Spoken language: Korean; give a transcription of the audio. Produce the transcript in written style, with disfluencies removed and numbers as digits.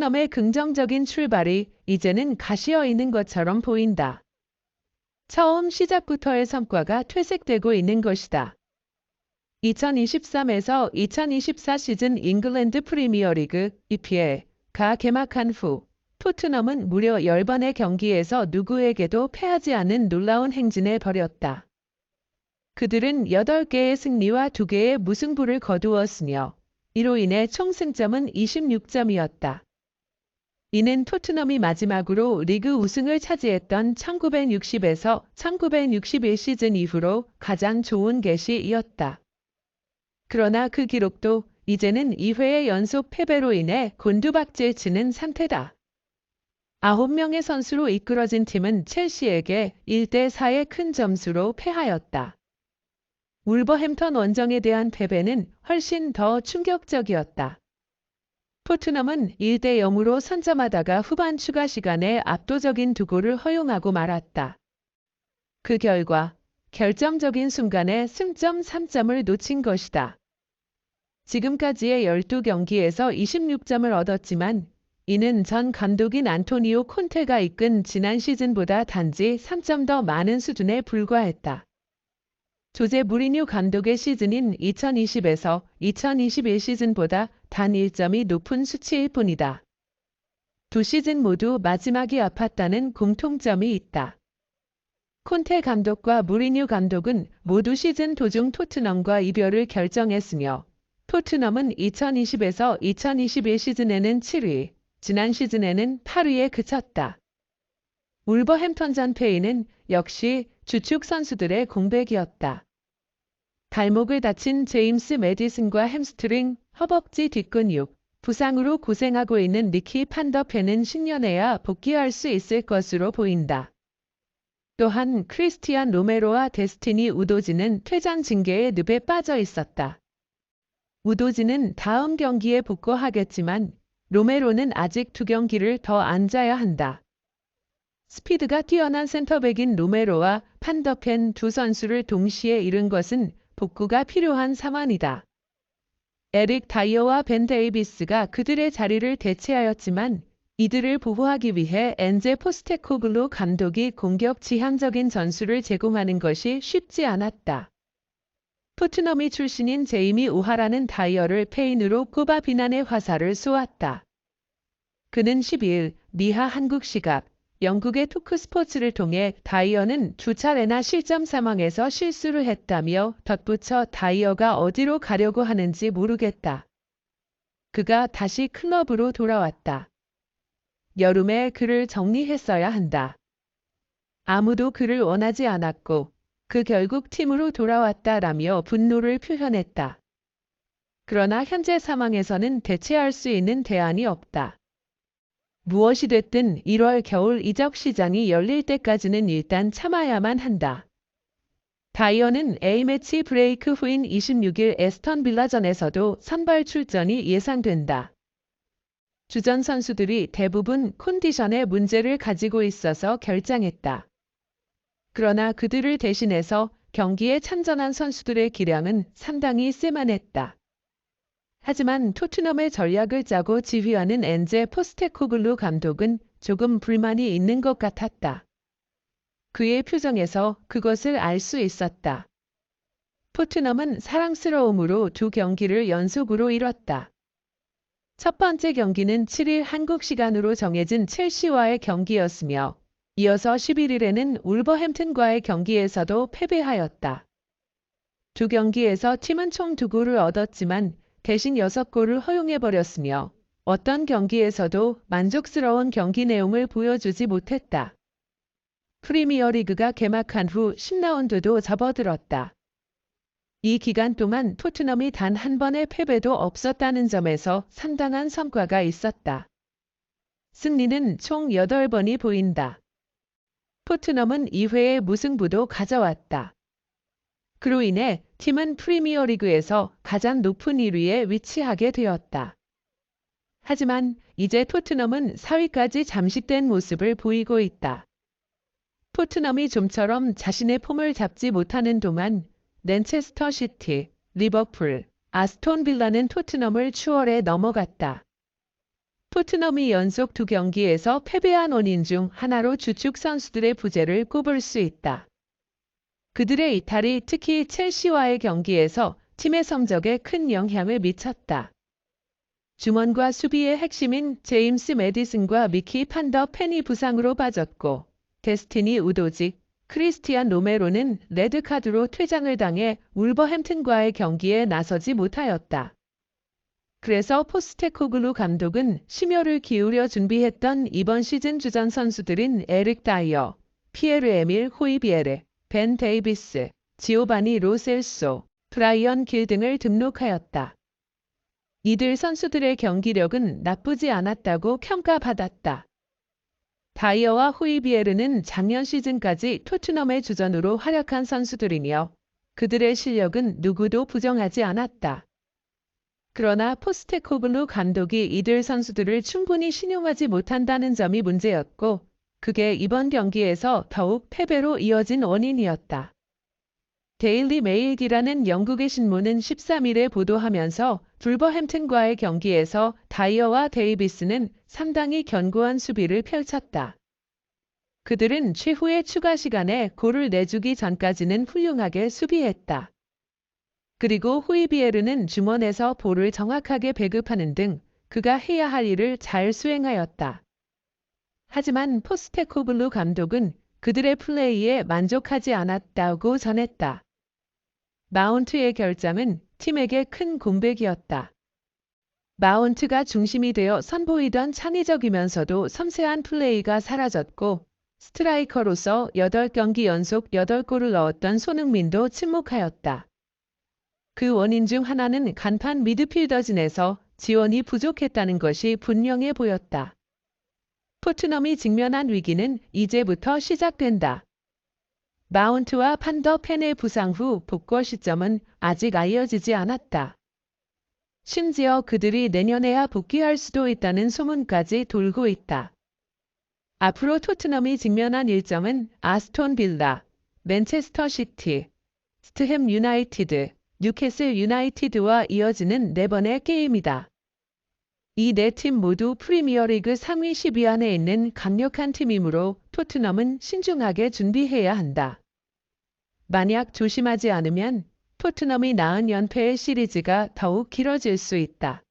토트넘의 긍정적인 출발이 이제는 가시어 있는 것처럼 보인다. 처음 시작부터의 성과가 퇴색되고 있는 것이다. 2023에서 2024 시즌 잉글랜드 프리미어리그 EPL가 개막한 후 토트넘은 무려 10번의 경기에서 누구에게도 패하지 않은 놀라운 행진을 벌였다. 그들은 8개의 승리와 2개의 무승부를 거두었으며 이로 인해 총 승점은 26점이었다. 이는 토트넘이 마지막으로 리그 우승을 차지했던 1960에서 1961 시즌 이후로 가장 좋은 개시이었다. 그러나 그 기록도 이제는 2회의 연속 패배로 인해 곤두박질치는 상태다. 9명의 선수로 이끌어진 팀은 첼시에게 1대4의 큰 점수로 패하였다. 울버햄턴 원정에 대한 패배는 훨씬 더 충격적이었다. 토트넘은 1대0으로 선점하다가 후반 추가 시간에 압도적인 2골을 허용하고 말았다. 그 결과 결정적인 순간에 승점 3점을 놓친 것이다. 지금까지의 12경기에서 26점을 얻었지만 이는 전 감독인 안토니오 콘테가 이끈 지난 시즌보다 단지 3점 더 많은 수준에 불과했다. 조제 무리뉴 감독의 시즌인 2020에서 2021 시즌보다 단 1점이 높은 수치일 뿐이다. 두 시즌 모두 마지막이 아팠다는 공통점이 있다. 콘테 감독과 무리뉴 감독은 모두 시즌 도중 토트넘과 이별을 결정했으며 토트넘은 2020에서 2021 시즌에는 7위, 지난 시즌에는 8위에 그쳤다. 울버햄턴전 패인은 역시 주축 선수들의 공백이었다. 발목을 다친 제임스 매디슨과 햄스트링, 허벅지 뒷근육, 부상으로 고생하고 있는 니키 판더펜은 신년에야 복귀할 수 있을 것으로 보인다. 또한 크리스티안 로메로와 데스티니 우도지는 퇴장 징계의 늪에 빠져 있었다. 우도지는 다음 경기에 복구하겠지만 로메로는 아직 2경기를 더 앉아야 한다. 스피드가 뛰어난 센터백인 로메로와 판더펜 두 선수를 동시에 잃은 것은 복구가 필요한 상황이다. 에릭 다이어와 벤 데이비스가 그들의 자리를 대체하였지만 이들을 보호하기 위해 엔제 포스테코글루 감독이 공격 지향적인 전술을 제공하는 것이 쉽지 않았다. 토트넘이 출신인 제이미 오하라는 다이어를 페인으로 꼽아 비난의 화살을 쏘았다. 그는 12일 미하 한국 시각 영국의 토크스포츠를 통해 다이어는 2차례나 실점 상황에서 실수를 했다며 덧붙여 다이어가 어디로 가려고 하는지 모르겠다. 그가 다시 클럽으로 돌아왔다. 여름에 그를 정리했어야 한다. 아무도 그를 원하지 않았고 그 결국 팀으로 돌아왔다라며 분노를 표현했다. 그러나 현재 상황에서는 대체할 수 있는 대안이 없다. 무엇이 됐든 1월 겨울 이적 시장이 열릴 때까지는 일단 참아야만 한다. 다이어는 A매치 브레이크 후인 26일 에스턴 빌라전에서도 선발 출전이 예상된다. 주전 선수들이 대부분 컨디션에 문제를 가지고 있어서 결장했다. 그러나 그들을 대신해서 경기에 참전한 선수들의 기량은 상당히 쓸만했다. 하지만 토트넘의 전략을 짜고 지휘하는 엔제 포스테코글루 감독은 조금 불만이 있는 것 같았다. 그의 표정에서 그것을 알 수 있었다. 토트넘은 사랑스러움으로 2경기를 연속으로 이뤘다. 첫 번째 경기는 7일 한국 시간으로 정해진 첼시와의 경기였으며 이어서 11일에는 울버햄튼과의 경기에서도 패배하였다. 두 경기에서 팀은 총 2골을 얻었지만 대신 6골을 허용해버렸으며 어떤 경기에서도 만족스러운 경기 내용을 보여주지 못했다. 프리미어리그가 개막한 후 10라운드도 접어들었다. 이 기간 동안 토트넘이 단 한 번의 패배도 없었다는 점에서 상당한 성과가 있었다. 승리는 총 8번이 보인다. 토트넘은 2회의 무승부도 가져왔다. 그로 인해 팀은 프리미어리그에서 가장 높은 1위에 위치하게 되었다. 하지만 이제 토트넘은 4위까지 잠식된 모습을 보이고 있다. 토트넘이 좀처럼 자신의 폼을 잡지 못하는 동안 맨체스터 시티, 리버풀, 아스톤 빌라는 토트넘을 추월해 넘어갔다. 토트넘이 연속 2경기에서 패배한 원인 중 하나로 주축 선수들의 부재를 꼽을 수 있다. 그들의 이탈이 특히 첼시와의 경기에서 팀의 성적에 큰 영향을 미쳤다. 중원과 수비의 핵심인 제임스 매디슨과 미키 판더 펜이 부상으로 빠졌고 데스티니 우도직, 크리스티안 로메로는 레드카드로 퇴장을 당해 울버햄튼과의 경기에 나서지 못하였다. 그래서 포스테코글루 감독은 심혈을 기울여 준비했던 이번 시즌 주전 선수들인 에릭 다이어, 피에르 에밀 호이비에르, 벤 데이비스, 지오바니 로셀소, 브라이언 길 등을 등록하였다. 이들 선수들의 경기력은 나쁘지 않았다고 평가받았다. 다이어와 호이비에르는 작년 시즌까지 토트넘의 주전으로 활약한 선수들이며 그들의 실력은 누구도 부정하지 않았다. 그러나 포스테코글루 감독이 이들 선수들을 충분히 신용하지 못한다는 점이 문제였고 그게 이번 경기에서 더욱 패배로 이어진 원인이었다. 데일리 메일기라는 영국의 신문은 13일에 보도하면서 불버햄튼과의 경기에서 다이어와 데이비스는 상당히 견고한 수비를 펼쳤다. 그들은 최후의 추가 시간에 골을 내주기 전까지는 훌륭하게 수비했다. 그리고 호이비에르는 중원에서 볼을 정확하게 배급하는 등 그가 해야 할 일을 잘 수행하였다. 하지만 포스테코글루 감독은 그들의 플레이에 만족하지 않았다고 전했다. 마운트의 결장은 팀에게 큰 공백이었다. 마운트가 중심이 되어 선보이던 창의적이면서도 섬세한 플레이가 사라졌고 스트라이커로서 8경기 연속 8골을 넣었던 손흥민도 침묵하였다. 그 원인 중 하나는 간판 미드필더진에서 지원이 부족했다는 것이 분명해 보였다. 토트넘이 직면한 위기는 이제부터 시작된다. 마운트와 판더 펜의 부상 후 복구 시점은 아직 알려지지 않았다. 심지어 그들이 내년에야 복귀할 수도 있다는 소문까지 돌고 있다. 앞으로 토트넘이 직면한 일정은 아스톤 빌라, 맨체스터 시티, 스트햄 유나이티드, 뉴캐슬 유나이티드와 이어지는 4번의 게임이다. 이 4팀 모두 프리미어리그 상위 10위 안에 있는 강력한 팀이므로 토트넘은 신중하게 준비해야 한다. 만약 조심하지 않으면 토트넘이 40연패의 시리즈가 더욱 길어질 수 있다.